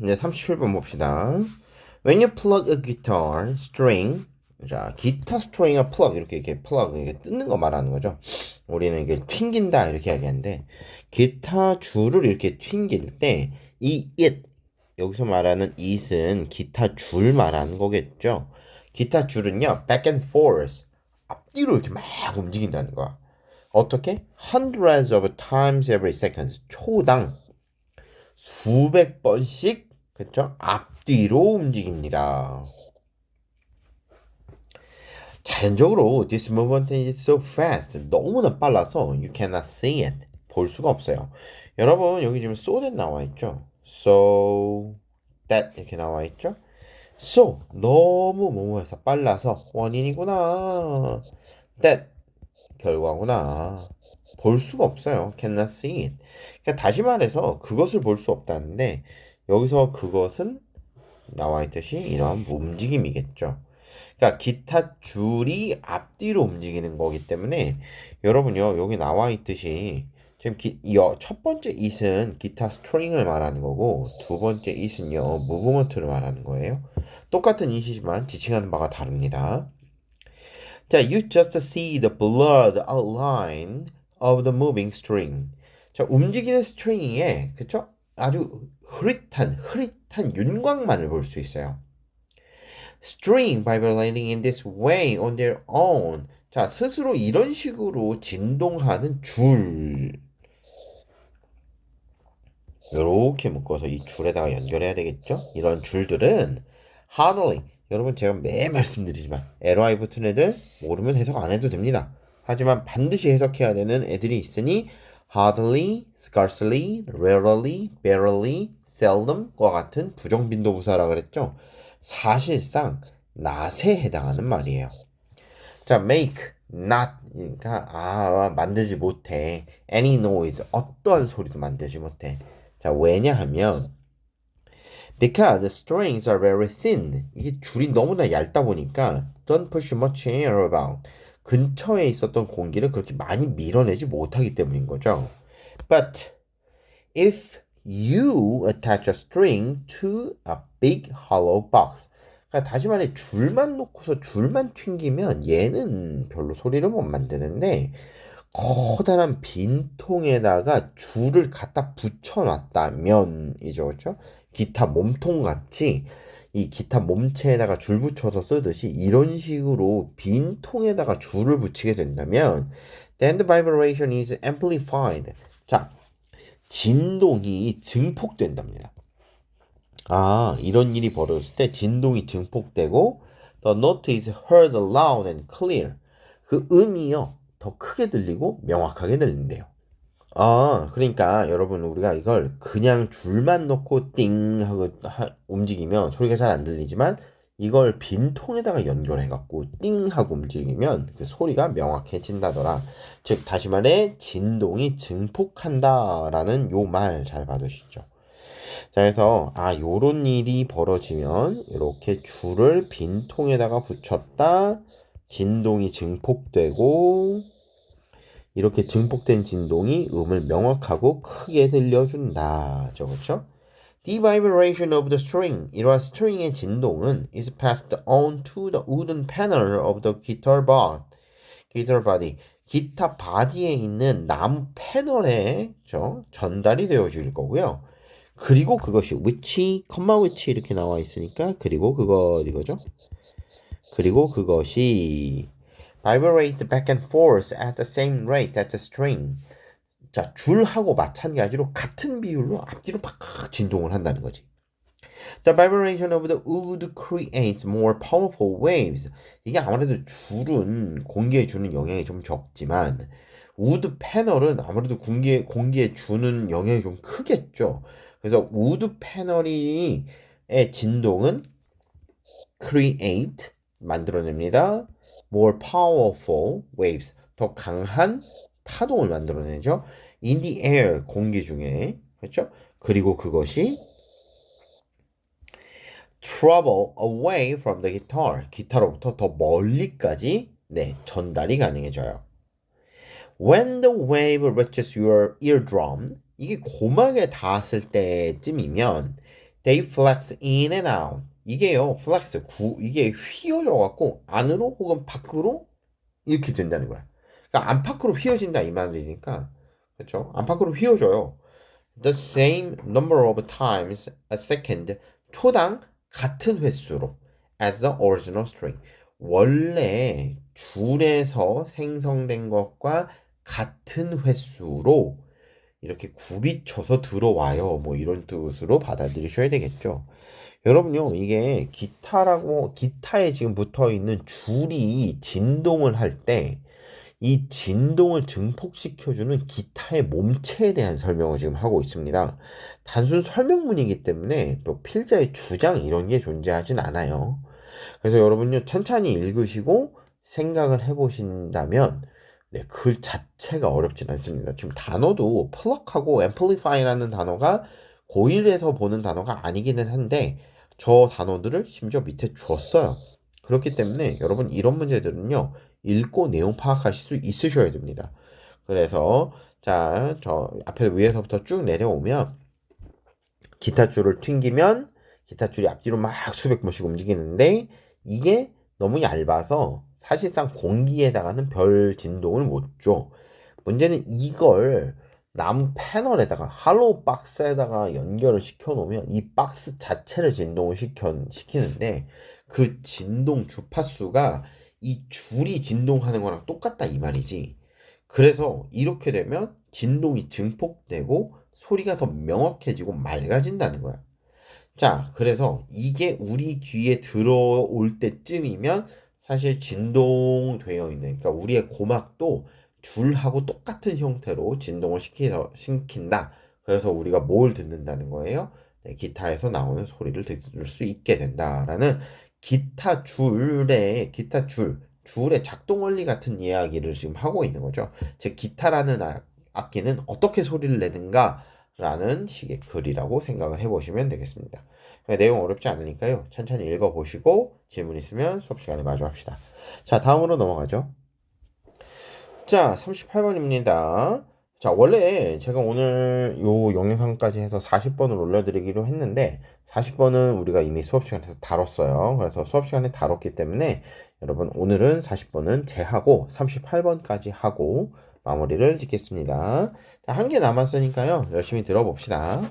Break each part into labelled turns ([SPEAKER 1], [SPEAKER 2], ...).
[SPEAKER 1] 이제 37번 봅시다. When you plug a guitar string, 자, 기타 스트링을 plug 이렇게 plug 이렇게 뜯는 거 말하는 거죠. 우리는 이게 튕긴다 이렇게 이야기하는데 기타 줄을 이렇게 튕길 때 이 it 여기서 말하는 it은 기타 줄 말하는 거겠죠. 기타 줄은요 back and forth 앞뒤로 이렇게 막 움직인다는 거야. 어떻게? Hundreds of times every second 초당 수백 번씩 그쵸? 앞뒤로 움직입니다. 자연적으로 this movement is so fast 너무나 빨라서 you cannot see it 볼 수가 없어요. 여러분 여기 지금 so that 나와 있죠? so that 이렇게 나와 있죠? so 너무 뭐뭐해서 빨라서 원인이구나. that 결과구나. 볼 수가 없어요. cannot see it. 그러니까 다시 말해서 그것을 볼 수 없다는데 여기서 그것은 나와 있듯이 이러한 움직임이겠죠. 그러니까 기타 줄이 앞뒤로 움직이는 거기 때문에 여러분요 여기 나와 있듯이 지금 첫 번째 it은 기타 스트링을 말하는 거고 두 번째 it은요 무브먼트를 말하는 거예요. 똑같은 it이지만 지칭하는 바가 다릅니다. 자, you just see the blurred outline of the moving string. 자, 움직이는 스트링에 그쵸? 아주 흐릿한 윤곽만을 볼 수 있어요. String vibrating in this way on their own. 자, 스스로 이런 식으로 진동하는 줄. 이렇게 묶어서 이 줄에다가 연결해야 되겠죠? 이런 줄들은 hardly 여러분 제가 매일 말씀드리지만 ly 붙은 애들 모르면 해석 안 해도 됩니다. 하지만 반드시 해석해야 되는 애들이 있으니 hardly, scarcely, rarely, barely, seldom과 같은 부정빈도부사라 그랬죠. 사실상 not에 해당하는 말이에요. 자, make, not 그러니까 만들지 못해. any noise 어떠한 소리도 만들지 못해. 자, 왜냐하면 because the strings are very thin. 이게 줄이 너무나 얇다 보니까 don't push much air about. 근처에 있었던 공기를 그렇게 많이 밀어내지 못하기 때문인 거죠. But if you attach a string to a big hollow box. 그러니까 다시 말해 줄만 놓고서 줄만 튕기면 얘는 별로 소리를 못 만드는데 커다란 빈통에다가 줄을 갖다 붙여놨다면이죠, 그렇죠? 기타 몸통 같이 이 기타 몸체에다가 줄 붙여서 쓰듯이 이런 식으로 빈통에다가 줄을 붙이게 된다면 then the vibration is amplified. 자, 진동이 증폭된답니다. 이런 일이 벌어졌을 때 진동이 증폭되고 the note is heard loud and clear. 그 음이요. 더 크게 들리고 명확하게 들린대요. 그러니까 여러분 우리가 이걸 그냥 줄만 놓고 띵 하고 움직이면 소리가 잘 안 들리지만 이걸 빈통에다가 연결해 갖고 띵 하고 움직이면 그 소리가 명확해진다더라. 즉 다시 말해 진동이 증폭한다라는 요 말 잘 봐두시죠. 자, 그래서 요런 일이 벌어지면 이렇게 줄을 빈통에다가 붙였다. 진동이 증폭되고 이렇게 증폭된 진동이 음을 명확하고 크게 들려준다. 그렇죠? The vibration of the string, 이러한 스트링의 진동은 is passed on to the wooden panel of the guitar body. 기타 바디에 있는 나무 패널에 전달이 되어질 거고요. 그리고 그것이 which, which 이렇게 나와 있으니까 그리고 이거죠. 그리고 그것이 vibrate back and forth at the same rate as the string. 자, 줄하고 마찬가지로 같은 비율로 앞뒤로 팍 진동을 한다는 거지. The vibration of the wood creates more powerful waves. 이게 아무래도 줄은 공기에 주는 영향이 좀 적지만 우드 패널은 아무래도 공기에 주는 영향이 좀 크겠죠. 그래서 우드 패널의 진동은 create 만들어냅니다. more powerful waves 더 강한 파동을 만들어내죠. in the air 공기 중에 그렇죠? 그리고 그것이 travel away from the guitar 기타로부터 더 멀리까지 전달이 가능해져요. When the wave reaches your eardrum 이게 고막에 닿았을 때쯤이면 They flex in and out. 이게요, flex, 이게 휘어져 갖고 안으로 혹은 밖으로 이렇게 된다는 거야. 그러니까 안팎으로 휘어진다 이 말이니까, 그렇죠? 안팎으로 휘어져요. The same number of times a second, 초당 같은 횟수로 as the original string. 원래 줄에서 생성된 것과 같은 횟수로 이렇게 굽이쳐서 들어와요. 뭐 이런 뜻으로 받아들이셔야 되겠죠. 여러분요, 이게 기타에 지금 붙어 있는 줄이 진동을 할 때 이 진동을 증폭시켜주는 기타의 몸체에 대한 설명을 지금 하고 있습니다. 단순 설명문이기 때문에 또 필자의 주장 이런 게 존재하진 않아요. 그래서 여러분요, 천천히 읽으시고 생각을 해보신다면 네, 글 자체가 어렵진 않습니다. 지금 단어도 플럭하고 앰플리파이라는 단어가 고1에서 보는 단어가 아니기는 한데 저 단어들을 심지어 밑에 줬어요. 그렇기 때문에 여러분 이런 문제들은요, 읽고 내용 파악하실 수 있으셔야 됩니다. 그래서 자, 저 앞에 위에서부터 쭉 내려오면 기타 줄을 튕기면 기타 줄이 앞뒤로 막 수백 번씩 움직이는데 이게 너무 얇아서 사실상 공기에다가는 별 진동을 못 줘. 문제는 이걸 나무 패널에다가 할로우 박스에다가 연결을 시켜 놓으면 이 박스 자체를 진동을 시키는데 그 진동 주파수가 이 줄이 진동하는 거랑 똑같다 이 말이지. 그래서 이렇게 되면 진동이 증폭되고 소리가 더 명확해지고 맑아진다는 거야. 자, 그래서 이게 우리 귀에 들어올 때쯤이면 사실 진동되어 있는, 그러니까 우리의 고막도 줄하고 똑같은 형태로 진동을 시킨다. 그래서 우리가 뭘 듣는다는 거예요? 네, 기타에서 나오는 소리를 들을 수 있게 된다라는 줄의 작동 원리 같은 이야기를 지금 하고 있는 거죠. 즉, 기타라는 악기는 어떻게 소리를 내는가라는 식의 글이라고 생각을 해보시면 되겠습니다. 내용 어렵지 않으니까요. 천천히 읽어보시고 질문 있으면 수업 시간에 마주 합시다. 자, 다음으로 넘어가죠. 자, 38번입니다. 자, 원래 제가 오늘 요 영상까지 해서 40번을 올려드리기로 했는데 40번은 우리가 이미 수업 시간에서 다뤘어요. 그래서 수업 시간에 다뤘기 때문에 여러분 오늘은 40번은 제하고 38번까지 하고 마무리를 짓겠습니다. 자, 한 개 남았으니까요. 열심히 들어봅시다.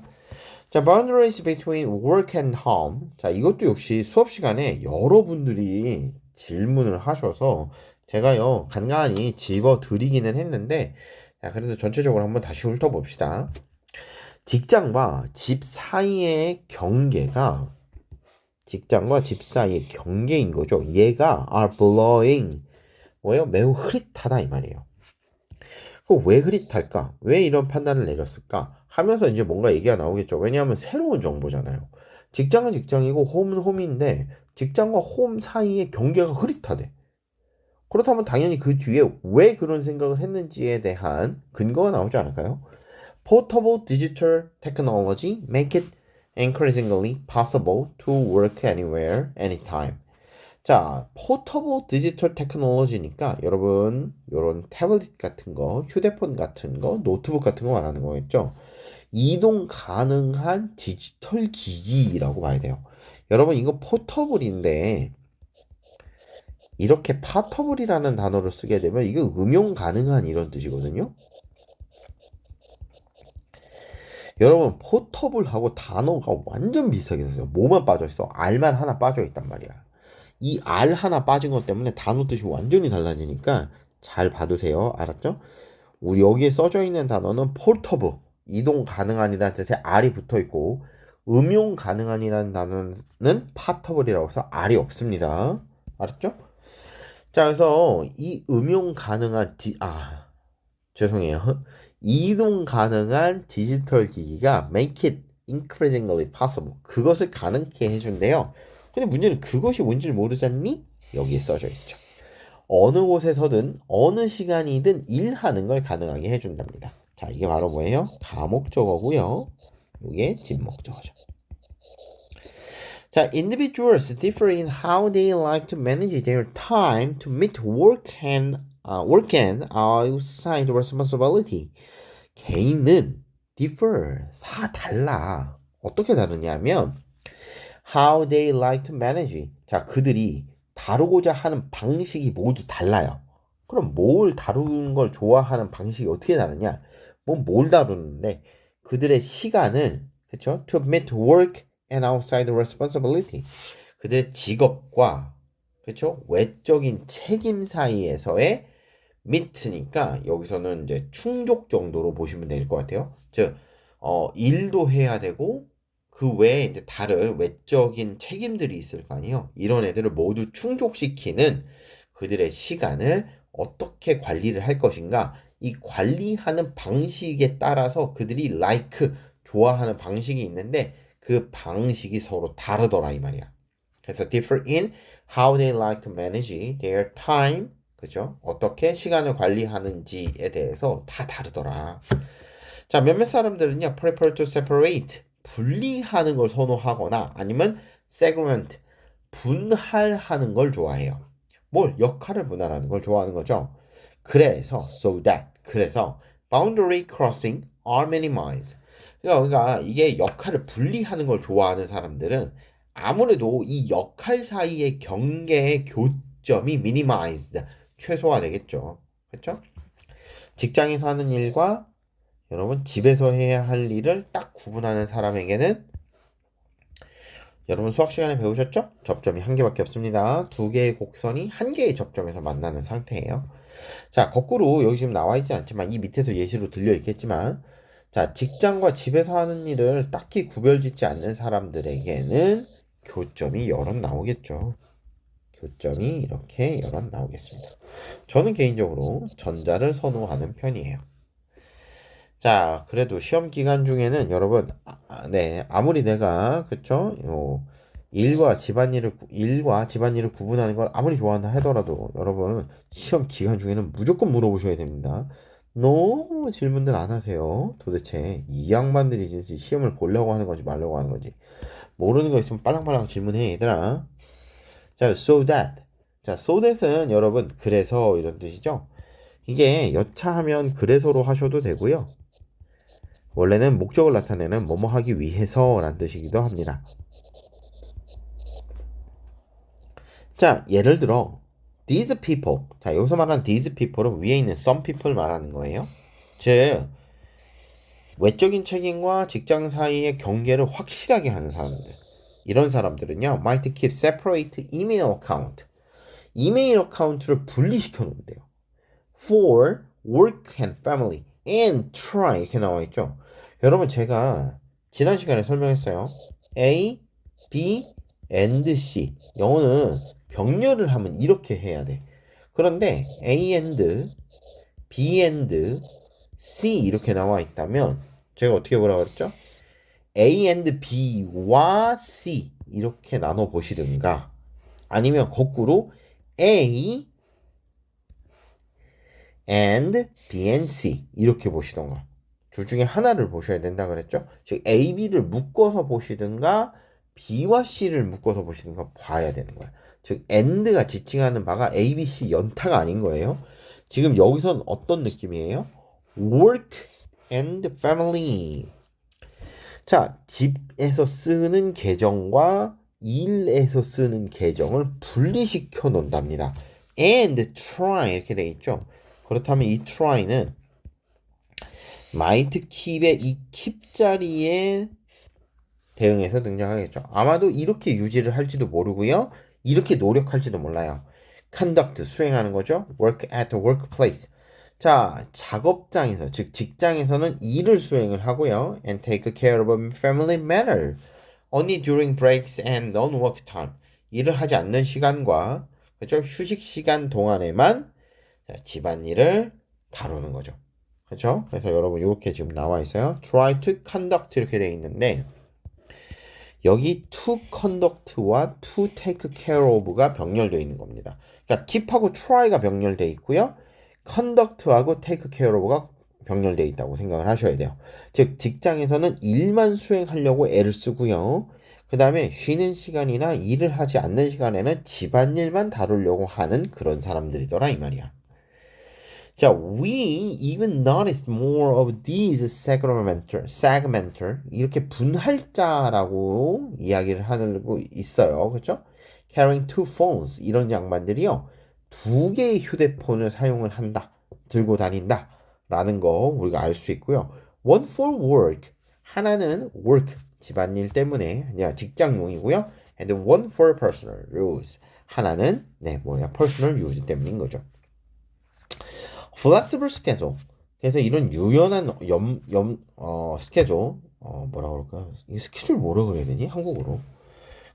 [SPEAKER 1] 자, boundaries between work and home. 자, 이것도 역시 수업 시간에 여러분들이 질문을 하셔서 제가요, 간간히 집어 드리기는 했는데, 자, 그래서 전체적으로 한번 다시 훑어봅시다. 직장과 집 사이의 경계가, 직장과 집 사이의 경계인 거죠. 얘가 are blowing. 뭐예요? 매우 흐릿하다 이 말이에요. 왜 흐릿할까? 왜 이런 판단을 내렸을까? 하면서 이제 뭔가 얘기가 나오겠죠. 왜냐하면 새로운 정보잖아요. 직장은 직장이고 홈은 홈인데 직장과 홈 사이의 경계가 흐릿하대. 그렇다면 당연히 그 뒤에 왜 그런 생각을 했는지에 대한 근거가 나오지 않을까요? Portable digital technology make it increasingly possible to work anywhere, anytime. 자, 포터블 디지털 테크놀로지니까 여러분 이런 태블릿 같은 거, 휴대폰 같은 거, 노트북 같은 거 말하는 거겠죠. 이동 가능한 디지털 기기라고 봐야 돼요. 여러분 이거 포터블인데 이렇게 파터블이라는 단어를 쓰게 되면 이게 음용 가능한 이런 뜻이거든요. 여러분 포터블하고 단어가 완전 비슷하게 생겼어요. 뭐만 빠져있어? R만 하나 빠져있단 말이야. 이 R 하나 빠진 것 때문에 단어 뜻이 완전히 달라지니까 잘 봐두세요. 알았죠? 우리 여기에 써져 있는 단어는 portable, 이동 가능한이라는 뜻에 R이 붙어 있고 음용 가능한이라는 단어는 portable이라고 해서 R이 없습니다. 알았죠? 자, 그래서 이 음용 가능한 죄송해요. 이동 가능한 디지털 기기가 make it increasingly possible. 그것을 가능케 해준대요. 근데 문제는 그것이 뭔지를 모르잖니? 여기에 써져 있죠. 어느 곳에서든 어느 시간이든 일하는 걸 가능하게 해준답니다. 자, 이게 바로 뭐예요? 가목적어고요. 이게 진목적어죠. 자, individuals differ in how they like to manage their time to meet work and outside responsibility. 개인은 differ, 다 달라. 어떻게 다르냐면 how they like to manage. 자, 그들이 다루고자 하는 방식이 모두 달라요. 그럼 뭘 다루는 걸 좋아하는 방식이 어떻게 다르냐? 뭐 뭘 다루는데 그들의 시간을 그렇죠? To meet work and outside responsibility. 그들의 직업과 그렇죠? 외적인 책임 사이에서의 meet니까 여기서는 이제 충족 정도로 보시면 될 것 같아요. 즉, 일도 해야 되고 그 외에 이제 다른 외적인 책임들이 있을 거 아니에요. 이런 애들을 모두 충족시키는 그들의 시간을 어떻게 관리를 할 것인가? 이 관리하는 방식에 따라서 그들이 like 좋아하는 방식이 있는데 그 방식이 서로 다르더라 이 말이야. 그래서 differ in how they like to manage their time. 그죠? 어떻게 시간을 관리하는지에 대해서 다 다르더라. 자, 몇몇 사람들은요, prefer to separate, 분리하는 걸 선호하거나 아니면 segment, 분할하는 걸 좋아해요. 뭘? 역할을 분할하는 걸 좋아하는 거죠. 그래서, so that, 그래서 boundary crossing are minimized. 그러니까 이게 역할을 분리하는 걸 좋아하는 사람들은 아무래도 이 역할 사이의 경계의 교점이 minimized, 최소화되겠죠. 그렇죠? 직장에서 하는 일과 여러분 집에서 해야 할 일을 딱 구분하는 사람에게는 여러분 수학 시간에 배우셨죠? 접점이 한 개밖에 없습니다. 두 개의 곡선이 한 개의 접점에서 만나는 상태예요. 자, 거꾸로 여기 지금 나와 있지 않지만 이 밑에서 예시로 들려 있겠지만 자, 직장과 집에서 하는 일을 딱히 구별짓지 않는 사람들에게는 교점이 여럿 나오겠죠. 교점이 이렇게 여럿 나오겠습니다. 저는 개인적으로 전자를 선호하는 편이에요. 자, 그래도 시험 기간 중에는 여러분, 네, 아무리 내가 그쵸? 일과 집안일을 구분하는 걸 아무리 좋아한다 하더라도 여러분 시험 기간 중에는 무조건 물어보셔야 됩니다. 너무 질문들 안 하세요. 도대체 이 양반들이 시험을 보려고 하는 건지 말려고 하는 건지 모르는 거 있으면 빨랑빨랑 질문해 얘들아. 자, so that. 자, so that은 여러분 그래서 이런 뜻이죠. 이게 여차하면 그래서로 하셔도 되고요. 원래는 목적을 나타내는 뭐뭐 하기 위해서 라는 뜻이기도 합니다. 자, 예를 들어 these people. 자, 여기서 말하는 these people은 위에 있는 some people 말하는 거예요. 즉 외적인 책임과 직장 사이의 경계를 확실하게 하는 사람들. 이런 사람들은요. might keep separate email account. 이메일 어카운트를 분리시켜 놓는데요. for work and family and try 이렇게 나와 있죠. 여러분 제가 지난 시간에 설명했어요. A, B, and C. 영어는 병렬을 하면 이렇게 해야 돼. 그런데 A and B and C 이렇게 나와 있다면 제가 어떻게 뭐라고 그랬죠? A and B와 C 이렇게 나눠 보시든가 아니면 거꾸로 A and B and C 이렇게 보시던가 둘 중에 하나를 보셔야 된다 그랬죠? 즉 A, B를 묶어서 보시든가 B와 C를 묶어서 보시든가 봐야 되는 거야. 즉 and가 지칭하는 바가 A, B, C 연타가 아닌 거예요. 지금 여기선 어떤 느낌이에요? work and family. 자, 집에서 쓰는 계정과 일에서 쓰는 계정을 분리시켜 놓는답니다. and try 이렇게 돼 있죠. 그렇다면 이 try는 might keep의 이 keep 자리에 대응해서 등장하겠죠. 아마도 이렇게 유지를 할지도 모르고요. 이렇게 노력할지도 몰라요. conduct 수행하는 거죠. work at the workplace. 자, 작업장에서 즉 직장에서는 일을 수행을 하고요. and take care of family matter. only during breaks and non-work time. 일을 하지 않는 시간과 그렇죠? 휴식 시간 동안에만 집안일을 다루는 거죠. 그렇죠? 그래서 여러분 이렇게 지금 나와 있어요. try to conduct 이렇게 돼 있는데 여기 to conduct와 to take care of가 병렬되어 있는 겁니다. 그러니까 keep하고 try가 병렬되어 있고요. conduct하고 take care of가 병렬되어 있다고 생각을 하셔야 돼요. 즉 직장에서는 일만 수행하려고 애를 쓰고요. 그 다음에 쉬는 시간이나 일을 하지 않는 시간에는 집안일만 다루려고 하는 그런 사람들이더라 이 말이야. 자, we even noticed more of these segmental 이렇게 분할자라고 이야기를 하고 있어요. 그렇죠? Carrying two phones 이런 양반들이요. 두 개의 휴대폰을 사용을 한다. 들고 다닌다. 라는 거 우리가 알 수 있고요. One for work. 하나는 work. 집안일 때문에 그냥 직장용이고요. And one for personal use. 하나는 personal use 때문인 거죠. flexible schedule. 그래서 이런 유연한 스케줄, 뭐라 그럴까? 이 스케줄 뭐라 그래야 되니? 한국어로.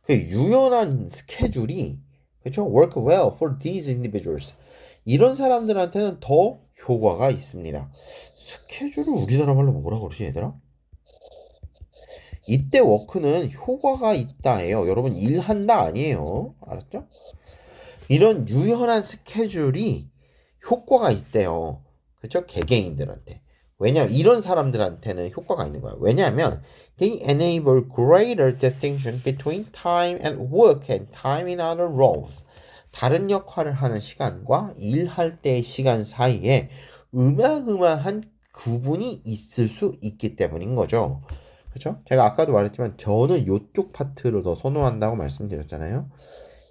[SPEAKER 1] 그 유연한 스케줄이, 그렇죠? work well for these individuals. 이런 사람들한테는 더 효과가 있습니다. 스케줄을 우리나라 말로 뭐라 그러지, 얘들아? 이때 워크는 효과가 있다예요. 여러분 일한다 아니에요. 알았죠? 이런 유연한 스케줄이 효과가 있대요. 그렇죠? 개개인들한테. 왜냐면 이런 사람들한테는 효과가 있는 거야. 왜냐하면 they enable greater distinction between time and work and time in other roles. 다른 역할을 하는 시간과 일할 때의 시간 사이에 어마어마한 구분이 있을 수 있기 때문인 거죠. 그렇죠? 제가 아까도 말했지만 저는 이쪽 파트를 더 선호한다고 말씀드렸잖아요.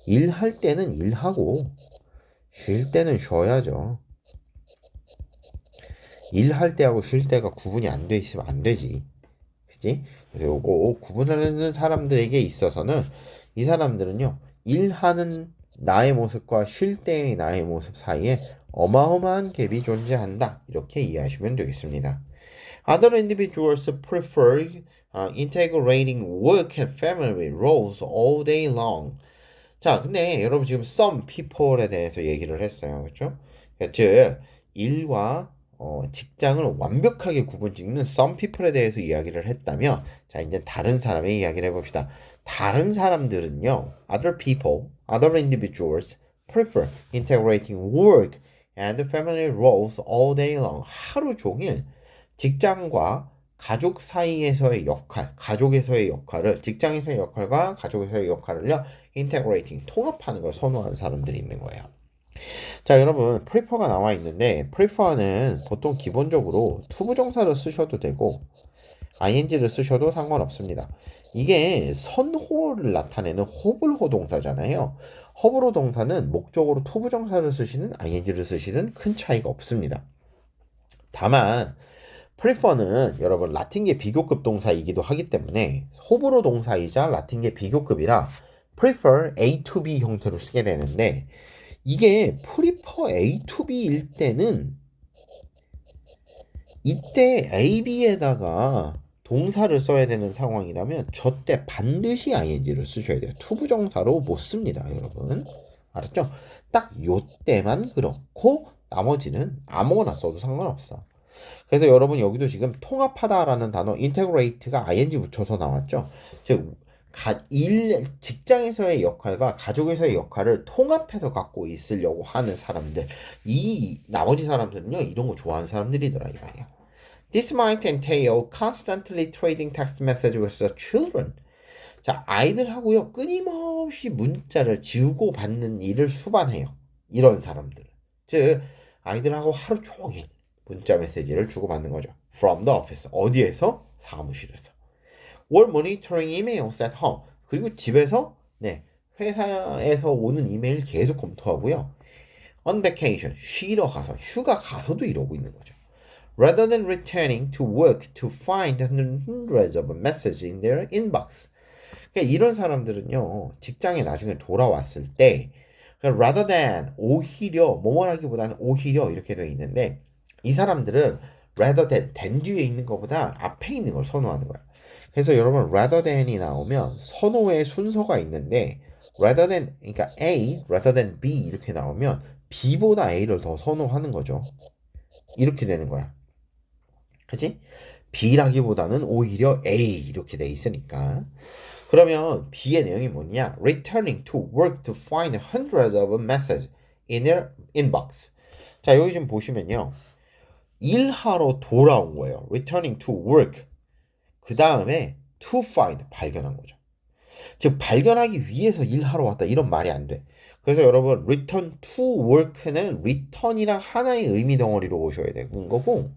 [SPEAKER 1] 일할 때는 일하고 쉴 때는 쉬어야죠. 일할 때하고 쉴 때가 구분이 안 돼 있으면 안 되지. 그지? 그래서 요거 구분하는 사람들에게 있어서는 이 사람들은요. 일하는 나의 모습과 쉴 때의 나의 모습 사이에 어마어마한 갭이 존재한다. 이렇게 이해하시면 되겠습니다. Other individuals prefer integrating work and family roles all day long. 자, 근데 여러분 지금 some people에 대해서 얘기를 했어요. 그렇죠? 즉 일과 직장을 완벽하게 구분짓는 some people에 대해서 이야기를 했다면 자, 이제 다른 사람의 이야기를 해봅시다. 다른 사람들은요. Other people, other individuals prefer integrating work and family roles all day long. 하루 종일 직장과 가족 사이에서의 역할, 가족에서의 역할을 직장에서의 역할과 가족에서의 역할을요. integrating, 통합하는 걸 선호하는 사람들이 있는 거예요. 자, 여러분 prefer가 나와 있는데 prefer는 보통 기본적으로 투부정사를 쓰셔도 되고 ing를 쓰셔도 상관없습니다. 이게 선호를 나타내는 호불호 동사잖아요. 호불호 동사는 목적으로 투부정사를 쓰시는 ing를 쓰시는 큰 차이가 없습니다. 다만 prefer는 여러분 라틴계 비교급 동사이기도 하기 때문에 호불호 동사이자 라틴계 비교급이라 prefer A to B 형태로 쓰게 되는데 이게 prefer A to B일 때는 이때 A, B에다가 동사를 써야 되는 상황이라면 저때 반드시 ing를 쓰셔야 돼요. 투부정사로 못 씁니다, 여러분. 알았죠? 딱 요때만 그렇고 나머지는 아무거나 써도 상관없어. 그래서 여러분 여기도 지금 통합하다라는 단어 integrate가 ing 붙여서 나왔죠. 즉 직장에서의 역할과 가족에서의 역할을 통합해서 갖고 있으려고 하는 사람들. 이 나머지 사람들은요. 이런 거 좋아하는 사람들이더라 이 말이야. This might entail constantly trading text messages with the children. 자, 아이들하고요. 끊임없이 문자를 지우고 받는 일을 수반해요. 이런 사람들. 즉 아이들하고 하루 종일 문자 메시지를 주고받는 거죠. From the office. 어디에서? 사무실에서. Or monitoring emails at home. 그리고 집에서 회사에서 오는 이메일 계속 검토하고요. On vacation. 쉬러 가서 휴가 가서도 이러고 있는 거죠. Rather than returning to work to find hundreds of messages in their inbox. 그러니까 이런 사람들은요. 직장에 나중에 돌아왔을 때 rather than 오히려 뭐뭐라기보다는 오히려 이렇게 되어 있는데 이 사람들은 rather than 뒤에 있는 것보다 앞에 있는 걸 선호하는 거야. 그래서 여러분 rather than이 나오면 선호의 순서가 있는데 rather than 그러니까 A, rather than B 이렇게 나오면 B보다 A를 더 선호하는 거죠. 이렇게 되는 거야. 그치? B라기보다는 오히려 A 이렇게 돼 있으니까. 그러면 B의 내용이 뭐냐? Returning to work to find hundreds of messages in their inbox. 자, 여기 좀 보시면요. 일하러 돌아온 거예요. Returning to work. 그 다음에 to find 발견한 거죠. 즉 발견하기 위해서 일하러 왔다 이런 말이 안 돼. 그래서 여러분 return to work는 return이랑 하나의 의미 덩어리로 보셔야 되는 거고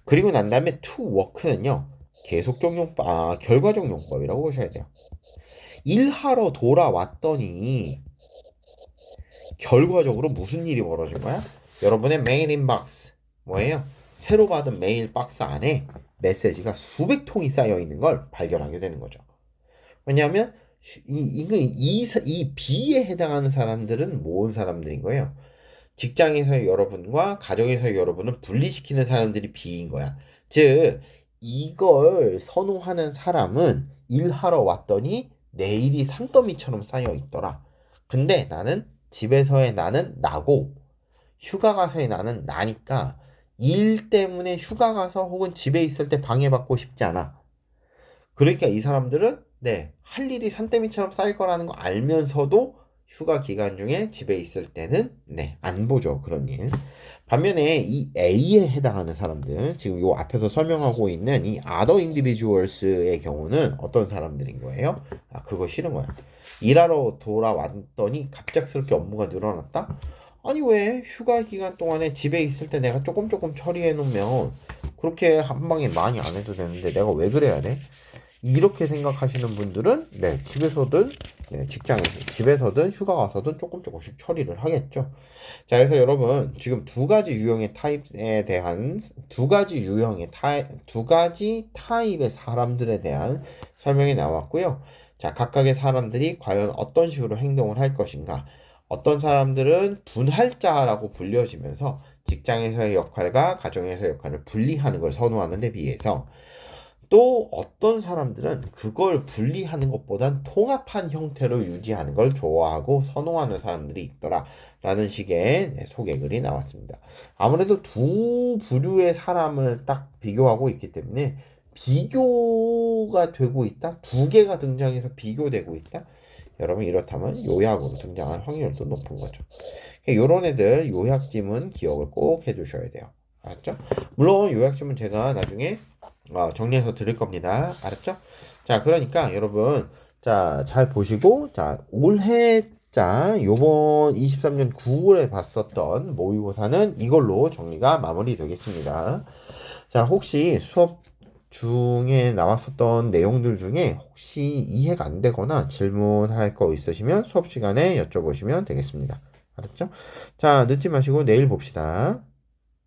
[SPEAKER 1] 그리고 난 다음에 to work는요 계속적 용법, 결과적 용법이라고 보셔야 돼요. 일하러 돌아왔더니 결과적으로 무슨 일이 벌어진 거야? 여러분의 메일 인박스 뭐예요? 새로 받은 메일 박스 안에 메시지가 수백 통이 쌓여 있는 걸 발견하게 되는 거죠. 왜냐하면 이 B에 해당하는 사람들은 모은 사람들인 거예요. 직장에서의 여러분과 가정에서의 여러분을 분리시키는 사람들이 B인 거야. 즉 이걸 선호하는 사람은 일하러 왔더니 내일이 산더미처럼 쌓여 있더라. 근데 나는 집에서의 나는 나고 휴가 가서의 나는 나니까 일 때문에 휴가 가서 혹은 집에 있을 때 방해받고 싶지 않아. 그러니까 이 사람들은 할 일이 산더미처럼 쌓일 거라는 거 알면서도 휴가 기간 중에 집에 있을 때는 안 보죠. 그런 일. 반면에 이 A에 해당하는 사람들, 지금 요 앞에서 설명하고 있는 이 other individuals의 경우는 어떤 사람들인 거예요? 그거 싫은 거야. 일하러 돌아왔더니 갑작스럽게 업무가 늘어났다? 아니 왜 휴가 기간 동안에 집에 있을 때 내가 조금 처리해 놓으면 그렇게 한 방에 많이 안 해도 되는데 내가 왜 그래야 돼? 이렇게 생각하시는 분들은 집에서든 직장에서 집에서든 휴가 가서든 조금씩 처리를 하겠죠. 자, 그래서 여러분 지금 두 가지 유형의 타입에 대한 두 가지 타입의 사람들에 대한 설명이 나왔고요. 자, 각각의 사람들이 과연 어떤 식으로 행동을 할 것인가? 어떤 사람들은 분할자라고 불려지면서 직장에서의 역할과 가정에서의 역할을 분리하는 걸 선호하는 데 비해서 또 어떤 사람들은 그걸 분리하는 것보단 통합한 형태로 유지하는 걸 좋아하고 선호하는 사람들이 있더라 라는 식의 소개글이 나왔습니다. 아무래도 두 부류의 사람을 딱 비교하고 있기 때문에 비교가 되고 있다? 두 개가 등장해서 비교되고 있다? 여러분 이렇다면 요약으로 등장할 확률도 높은 거죠. 요런 애들 요약지문 기억을 꼭 해주셔야 돼요. 알았죠? 물론 요약지문 제가 나중에 정리해서 드릴 겁니다. 알았죠? 자, 그러니까 여러분, 자, 잘 보시고, 자, 올해, 자, 요번 23년 9월에 봤었던 모의고사는 이걸로 정리가 마무리되겠습니다. 자, 혹시 수업 중에 나왔었던 내용들 중에 혹시 이해가 안 되거나 질문할 거 있으시면 수업 시간에 여쭤보시면 되겠습니다. 알았죠? 자, 늦지 마시고 내일 봅시다.